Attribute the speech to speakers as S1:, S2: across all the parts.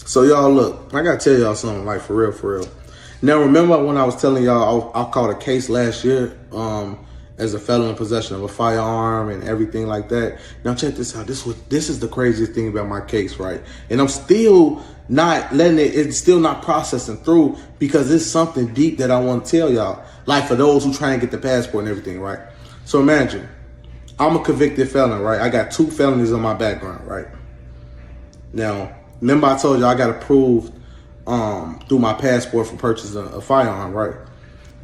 S1: So y'all look, I gotta tell y'all something, like for real. Now remember when I was telling y'all I caught a case last year as a felon in possession of a firearm and everything like that. Now check this out. This is the craziest thing about my case, right? And I'm still not letting it's still not processing through because it's something deep that I want to tell y'all. Like for those who try and get the passport and everything, right? So imagine, I'm a convicted felon, right? I got 2 felonies on my background, right? Now, remember I told you I got approved through my passport for purchasing a firearm, right?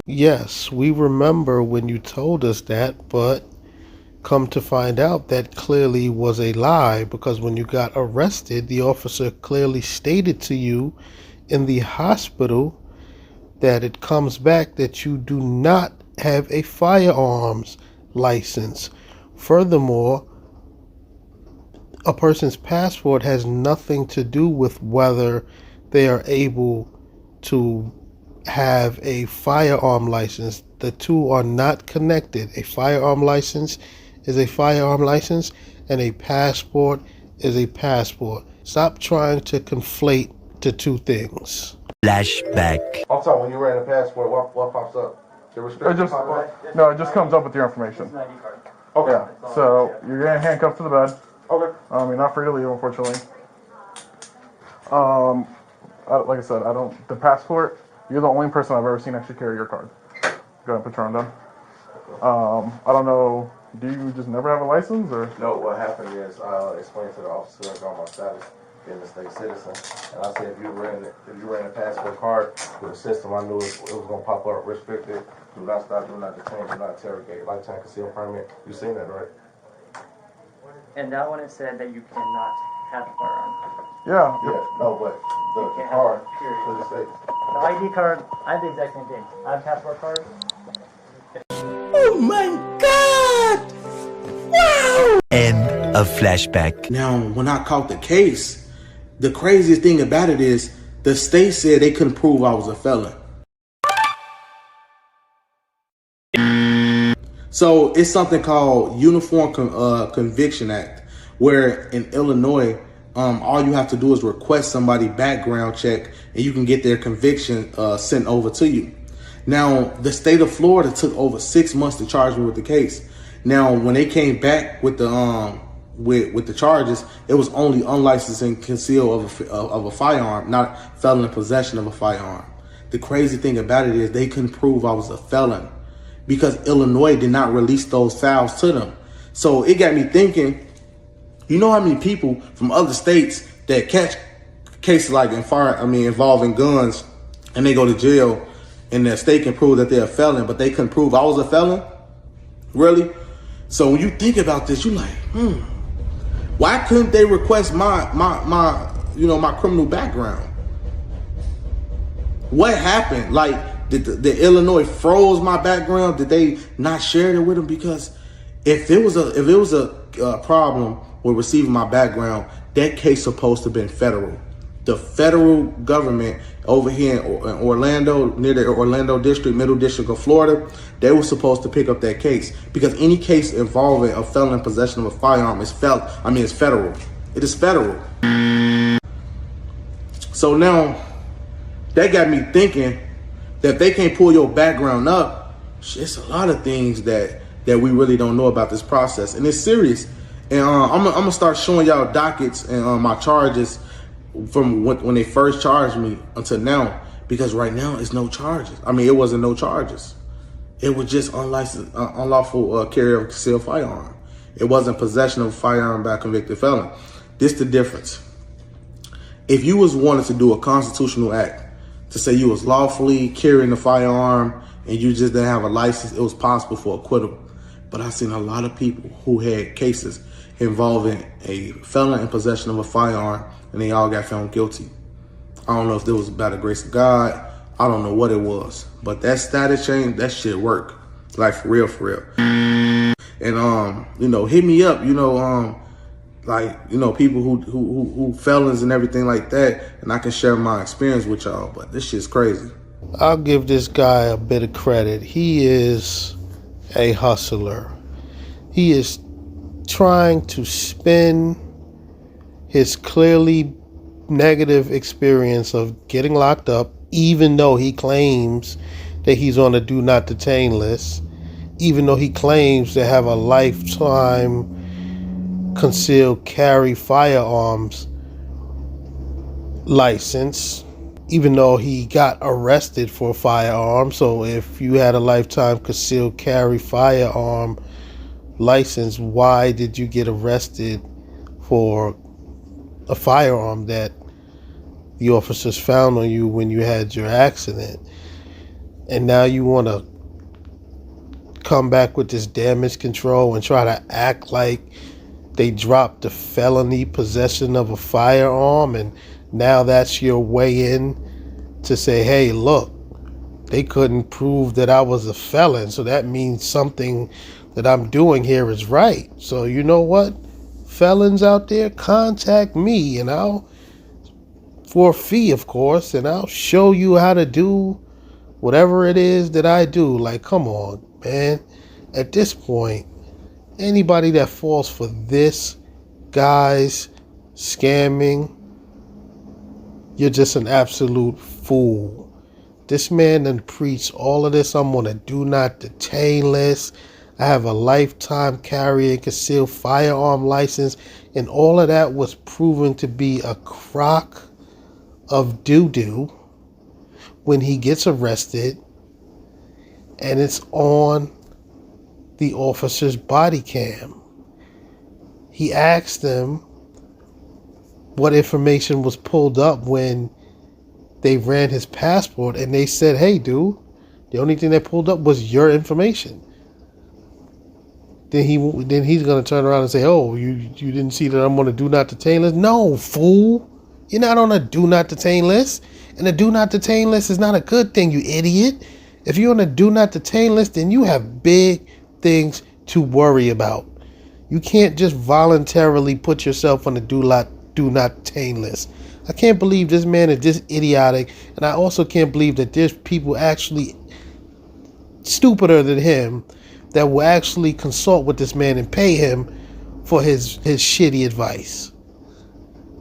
S2: Yes, we remember when you told us that, but come to find out that clearly was a lie, because when you got arrested, the officer clearly stated to you in the hospital that it comes back that you do not have a firearms license. Furthermore, a person's passport has nothing to do with whether they are able to have a firearm license. The two are not connected. A firearm license is a firearm license, and a passport is a passport. Stop trying to conflate the two things.
S3: Flashback.
S1: I'm talking when you ran a passport, what pops up?
S4: It just comes up with your information.
S1: Okay.
S4: Yeah. So you're getting handcuffed to the bed.
S1: Okay.
S4: You're not free to leave, unfortunately. Like I said, the passport, you're the only person I've ever seen actually carry your card. Go ahead and put your arm down. I don't know, do you just never have a license, or?
S1: No, what happened is I explained to the officer on my status being a state citizen, and I said if you ran a passport card with the system, I knew it was gonna pop up restricted, do not stop, do not detain, do not interrogate, lifetime concealed permit. You seen that, right?
S5: And that one it said that you cannot have a firearm.
S4: Yeah.
S1: No, but the card, does it say?
S5: The ID card, I have the exact same thing. I have a passport card.
S3: Oh my God! Wow! End of flashback.
S1: Now, when I caught the case, the craziest thing about it is the state said they couldn't prove I was a felon. So it's something called Uniform Conviction Act, where in Illinois, all you have to do is request somebody background check and you can get their conviction sent over to you. Now, the state of Florida took over 6 months to charge me with the case. Now, when they came back with the charges, it was only unlicensed and concealed of a firearm, not felon in possession of a firearm. The crazy thing about it is they couldn't prove I was a felon because Illinois did not release those files to them. So it got me thinking, you know how many people from other states that catch cases like involving guns and they go to jail and their state can prove that they're a felon, but they couldn't prove I was a felon? Really? So when you think about this, you're like, why couldn't they request my criminal background? What happened? Like, did the Illinois froze my background? Did they not share it with them? Because if it was a problem with receiving my background, that case supposed to have been federal. The federal government over here in Orlando, near the Orlando district, middle district of Florida, they were supposed to pick up that case because any case involving a felon in possession of a firearm is federal. It is federal. So now that got me thinking that if they can't pull your background up, it's a lot of things that we really don't know about this process, and it's serious. And I'm gonna start showing y'all dockets and my charges from when they first charged me until now, because right now it's no charges. It wasn't no charges. It was just unlawful carry of a concealed firearm. It wasn't possession of a firearm by a convicted felon. This the difference. If you was wanted to do a constitutional act to say you was lawfully carrying a firearm and you just didn't have a license, it was possible for acquittal. But I've seen a lot of people who had cases involving a felon in possession of a firearm and they all got found guilty. I don't know if it was by the grace of God. I don't know what it was, but that status change, that shit work. Like for real. And hit me up, people who felons and everything like that, and I can share my experience with y'all, but this shit's crazy.
S2: I'll give this guy a bit of credit. He is a hustler. He is trying to spin his clearly negative experience of getting locked up, even though he claims that he's on a do not detain list, even though he claims to have a lifetime concealed carry firearms license, even though he got arrested for a firearm. So if you had a lifetime concealed carry firearm license, why did you get arrested for a firearm that the officers found on you when you had your accident? And now you want to come back with this damage control and try to act like they dropped the felony possession of a firearm, and now that's your way in to say, hey, look, they couldn't prove that I was a felon, so that means something that I'm doing here is right. So you know what? Felons out there, contact me, and I'll, for a fee, of course, and I'll show you how to do whatever it is that I do. Like, come on, man. At this point, anybody that falls for this guy's scamming, you're just an absolute fool. This man done preached all of this. I'm on a do not detain list. I have a lifetime carry and concealed firearm license, and all of that was proven to be a crock of doo-doo when he gets arrested, and it's on the officer's body cam. He asked them what information was pulled up when they ran his passport, and they said, hey, dude, the only thing that pulled up was your information. Then he's going to turn around and say, oh, you didn't see that I'm on a do not detain list? No, fool. You're not on a do not detain list. And a do not detain list is not a good thing, you idiot. If you're on a do not detain list, then you have big things to worry about. You can't just voluntarily put yourself on a do not detain list. I can't believe this man is this idiotic, and I also can't believe that there's people actually stupider than him that will actually consult with this man and pay him for his shitty advice.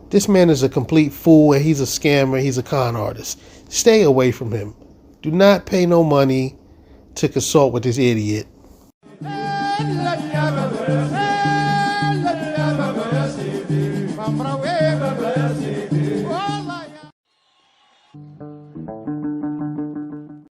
S2: This man is a complete fool, and he's a scammer. He's a con artist. Stay away from him. Do not pay no money to consult with this idiot.